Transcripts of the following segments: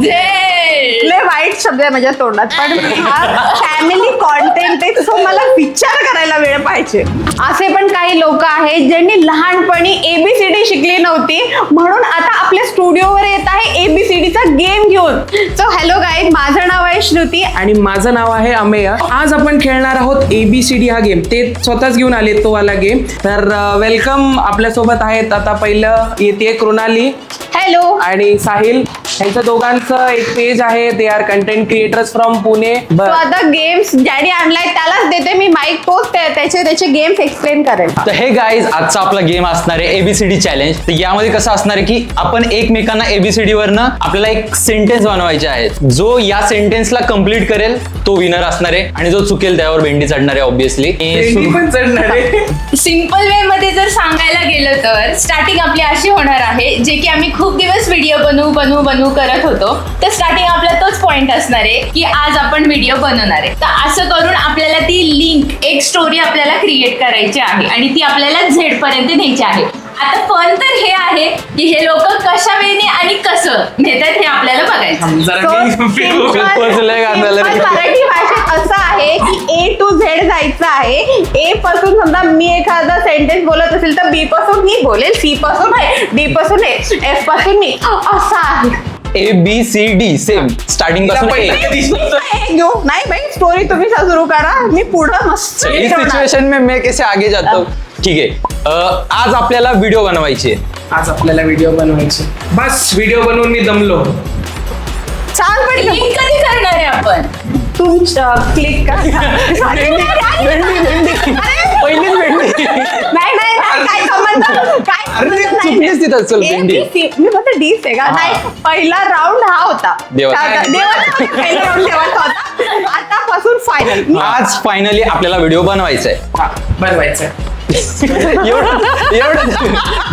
लय वाईट शब्द आहे माझ्या तोंडात, पण हा फॅमिली कॉन्टेंट आहे, तो मला विचार करायला वेळ पाहिजे. असे पण काही लोक आहेत ज्यांनी लहानपणी ABCD शिकली नव्हती, म्हणून आता आपल्या स्टुडिओवर येत आहे ABCDचा गेम घेऊन. सो हॅलो गाईज, माझं नाव आहे श्रुती आणि माझं नाव आहे अमेय. आज आपण खेळणार आहोत ABCD हा गेम. ते स्वतःच घेऊन आले तो वाला गेम. तर वेलकम. आपल्यासोबत आहेत आता पहिलं येते कृणाली हॅलो आणि साहिल. यांचं दोघांचं एक पेज आहे. They are content creators from Pune. तो आता गेम्स ज्याने आणलाय त्यालाच देते मी माईक, तोच त्याचे गेम्स एक्सप्लेन करेल. तर हे गाईज, आजचा आपला गेम असणार आहे ABCD चॅलेंज. तर यामध्ये कसं असणार आहे की आपण एकमेकांना ABCD वरनं आपल्याला एक सेंटेन्स बनवायचे आहेत. जो या सेंटेन्सला कम्प्लीट करेल तो विनर असणार आहे आणि जो चुकेल त्यावर भेंडी चढणार आहे ऑब्विसली. पण चढणार आहे. सिंपल वे मध्ये जर सांगायला गेलं तर स्टार्टिंग आपली अशी होणार आहे, जे की आम्ही खूप दिवस व्हिडिओ बनवू करत होतो. तर स्टार्टिंग आपला तोच पॉइंट असणार आहे की आज आपण व्हिडिओ बनवणार आहे. तर असं करून आपल्याला ती लिंक, एक स्टोरी आपल्याला क्रिएट करायची आहे आणि ती आपल्याला झेड पर्यंत न्यायची आहे. आता पण तर हे आहे की हे लोक कशा वेळेने आणि कसं नेतात हे आपल्याला बघायचं. मराठी भाषेत असं आहे की A to Z जायचं आहे. A पासून समजा मी एखादा सेंटेन्स बोलत असेल तर B पासून मी बोलेल, C पासून D पासून F पासून मी, असं आहे. ABCD सेम स्टार्टिंग पासून घेऊ नाही बाई, स्टोरी तुम्ही सुरू करा, मी पुढं मस्त इस सिचुएशन में मैं कैसे आगे जाता हूँ. ठीक आहे. आज आपल्याला व्हिडिओ बनवायची आहे. आज आपल्याला व्हिडिओ बनवायचे. बस व्हिडिओ बनवून मी दमलो. छान पडली. लिंक कधी करणार आहे आपण? तुमच्या क्लिक पहिलीच भेंडी. नाही काय संबंध, काय अरे, संबंध चुकलीच तिथं. चल, नाही. भेंडी. मी फक्त डीस आहे का? नाही, पहिला राऊंड हा होता. देवाचा. पहिला राऊंड देवाचा होता. आतापासून फायनल. आज फायनली आपल्याला व्हिडिओ बनवायचा आहे. बनवायचं. एवढं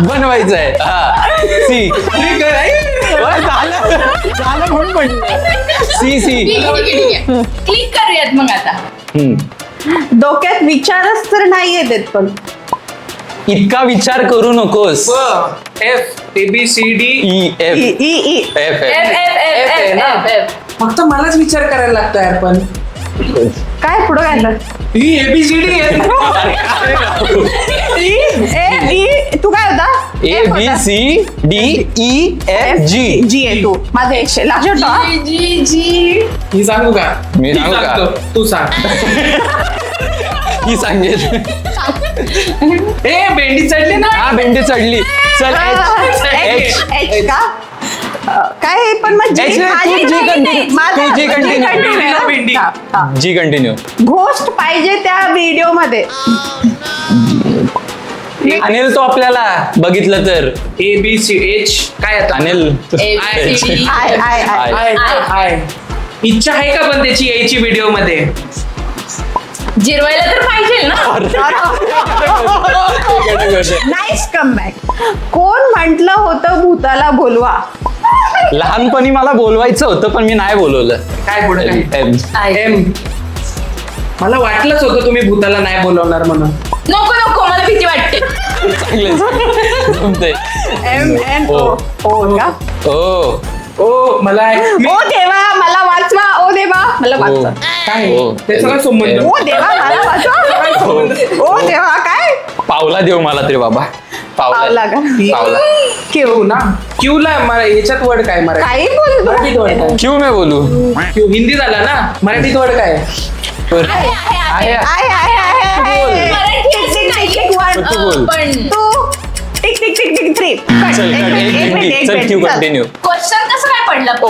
बनवायचं आहे. सी झालं म्हणून म्हटलं. सी क्लिक करूयात मग आता. डोक्यात विचारच तर नाही येत, पण इतका विचार करू नकोस. F ABCD F F F F F F. फक्त मलाच विचार करायला लागतो यार. पण काय पुढं काय ही ABCD आहे. तू काय होता? ABCDEFG. जी आहे तू. माझं लक्षात जी ही सांगू का? मी सांगू का? सांगतो. तू सांग. ही सांगेल. ए भेंडी चढली ना. हा, भेंडी चढली. चल H का? काय पण मग H नाही, तू G continue. जी कंटिन्यू. घोस्ट पाहिजे त्या व्हिडिओ मध्ये. अनिल, तो आपल्याला बघितलं तर ABCH काय आता? अनिल ABCD. आय इच्छा आहे का पण त्याची यायची व्हिडिओ मध्ये? जिरवायला तर पाहिजे ना. Nice comeback. कोण म्हंटल होतं भूताला बोलवा? लहानपणी मला बोलवायचं होतं पण मी नाही बोलवलं. काय पुढे M. M. मला वाटलंच होतं तुम्ही भूताला नाही बोलवणार म्हणून. नको मला भीती वाटते. जमतंय. MNO का? ओ मला ओ देवा मला वाचवा, ओ देवा मला वाचवा. काय हो. त्याचा काय संबंध? ओ देवा मला वाचवा. ओ देवा काय? पावला देव मला तरी बाबा. पावला का? पावला. क्यू ना. क्यू ला मला याच्यात वर्ड काय मराठी? काही बोलतो. मराठीत वर्ड काय? क्यों मैं बोलू? क्यू हिंदी झाला ना. मराठीत वर्ड काय? आहे. आहे. तू बोल. पण तू टिक टिक टिक टिक 3. चल क्यू कंटिन्यू. क्वेश्चन कसं काय पडलं? ओ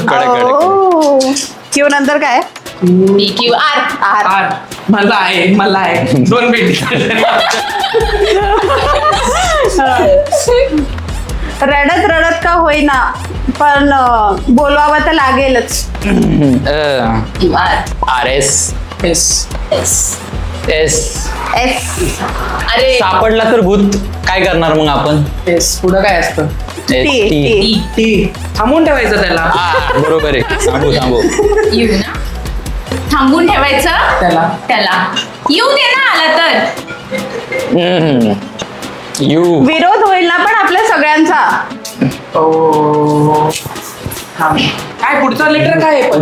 कडक. क्यू नंतर काय? PQR. आर. मला आहे 2 भेंडी. रडत का होईना पण बोलवावं तर लागेलच. RS S. S. अरे सापडला तर भूत काय करणार मग आपण? एस पुढं काय असतं? टी. टी. थांबून ठेवायचं त्याला. बरोबर आहे. सांगू येऊ ना, थांबून ठेवायचं त्याला. येऊ दे ना आला तर. यू. विरोध होईल ना पण आपल्या सगळ्यांचा. काय पुढचा लेटर काय आहे पण?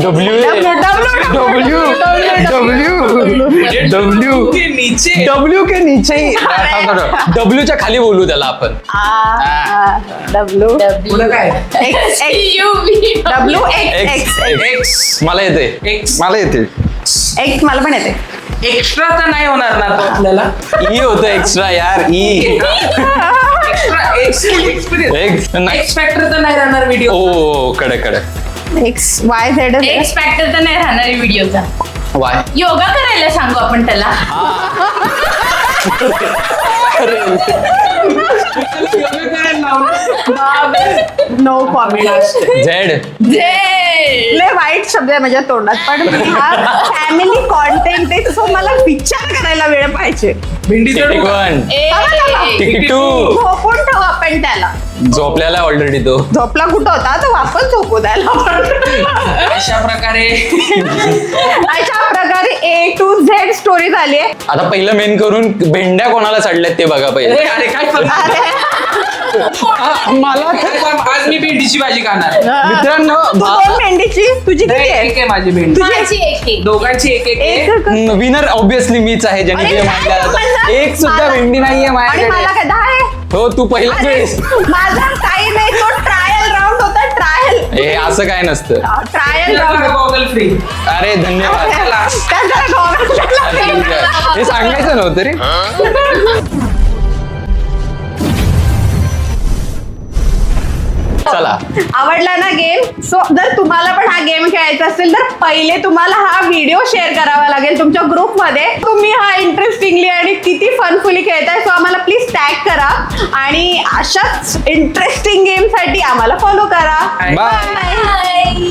के नीचे. डब्ल्यू के नीचे डब्ल्यूच्या खाली बोलू त्याला आपण. डब्ल्यू पुढं काय एक्स डब्ल्यू एक्स एक्स. मला येते X. मला येते एक्स मला पण येते. एक्स्ट्रा तर नाही होणार ना तो आपल्याला. ई होतं एक्स्ट्रा यार E. Extra experience. X factor तर नाही राहणार व्हिडिओ. ओ कडक x Y Z x factor तर नाही राहणार आहे व्हिडिओचा. वाय. योगा करायला सांगू आपण त्याला. No comedy. झेड. लय वाईट शब्द आहे माझ्या तोंडात, पण हा फॅमिली कॉन्टेंट आहे, सो मला विचार करायला वेळ पाहिजे. भेंडी टिक जोड. वन. Tick two. झोपून ठेवू आपण त्याला. झोपल्याला ऑलरेडी तो. झोपला कुठं होता तर वापस झोपू द्यायला. अशा प्रकारे अशा प्रकारे A to Z स्टोरी झाली आहे. आता पहिलं मेन करून भेंड्या कोणाला चढल्यात ते बघा पहिले. अरे काय मला आज मी भेंडीची भाजी खाणार. मित्रांनो तू दोन मेंढीची तुझी किती आहे? एक आहे माझी भेंडी. माझी एक. दोघांची एक एक आहे. एक का? विनर ऑब्विसली मीच आहे ज्याने अरे गेम काय आणला म्हणला? होता. एक सुद्धा मला- भेंडी नाहीये आणि मला माझ्याकडे. काय 10 आहे? हो तू पहिला अरे, वेळेस. माझा काही नाही, तो ट्रायल राऊंड होता. ट्रायल हे असं काय नसतं. Trial round. Goggle free. अरे धन्यवाद. हे सांगायचं नव्हतं रे. चला आवडला ना गेम? सो जर तुम्हाला पण हा गेम खेळायचा असेल तर पहिले तुम्हाला हा व्हिडिओ शेअर करावा लागेल तुमच्या ग्रुपमध्ये. तुम्ही हा इंटरेस्टिंगली आणि किती फनफुली खेळताय, सो आम्हाला प्लीज टॅग करा आणि अशाच इंटरेस्टिंग गेम साठी आम्हाला फॉलो करा. बाय. Bye.